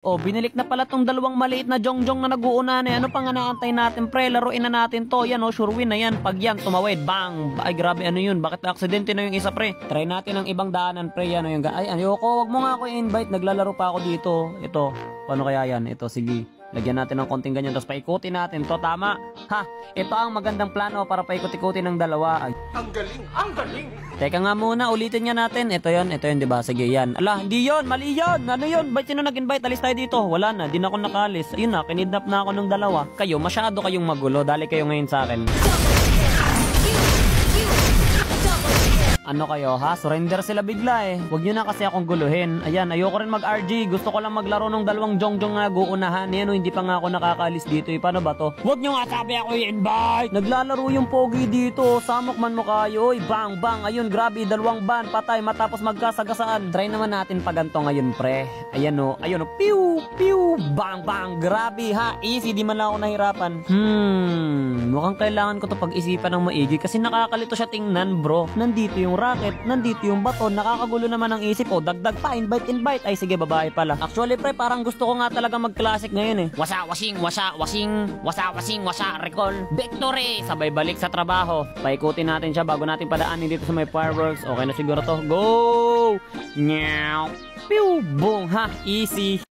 Oh, binalik na pala tong dalawang maliit na jongjong na nag-uuna na. Ano pa nga naantay natin, pre? Laruin na natin to. Yan, oh, sure win na yan. Pag yan, tumawid, bang! Ay, grabe, ano yun? Bakit aksidente na yung isa, pre? Try natin ang ibang daanan, pre. Yan, yung... Ay, ayoko. Wag mo nga ako i-invite. Naglalaro pa ako dito. Ito. Paano kaya yan? Ito, sige. Lagyan natin ng konting ganyan, tapos paikutin natin to, tama? Ha, ito ang magandang plano para paikot-ikutin ng dalawa. Ay. Ang galing, ang galing! Teka nga muna, ulitin nga natin. Ito yun, diba? Sige, yan. Ala, hindi yun, mali yun. Ano yun? Ba't sino nag-invite? Alis tayo dito. Wala na, di na ako nakalis. Ayun na, kinidnap na ako ng dalawa. Kayo, masyado kayong magulo. Dali kayo ngayon sa akin. Ano kayo ha? Surrender sila bigla eh. Huwag nyo na kasi akong guluhin. Ayan, ayoko rin mag-RG. Gusto ko lang maglaro ng dalawang jongjong na nag-uunahan. Yan o, hindi pa nga ako nakakalis dito eh. Paano ba to? Huwag nyo nga sabi ako i-invite! Naglalaro yung pogi dito. Samok man mo kayo. Oy, bang, bang. Ayun, grabe. Dalawang ban. Patay matapos magkasagasaan. Try naman natin paganto ngayon, pre. Ayan o. Ayun o. Pew! Pew! Bang, bang. Grabe ha. Easy. Di man lang ako nahirapan. Mukhang kailangan ko to pag-isipan ng maigi kasi nakakalito siya tingnan, bro. Nandito yung racket, nandito yung baton, nakakagulo naman ang isip. O, dagdag pa, invite. Ay, sige, babae pala. Actually, pre, parang gusto ko nga talaga mag-classic ngayon eh. Wasa-wasing, recall. Victory! Sabay balik sa trabaho. Paikutin natin siya bago natin padaanin dito sa may fireworks. Okay na siguro to. Go! Nyaw! Pew! Boom! Ha! Easy!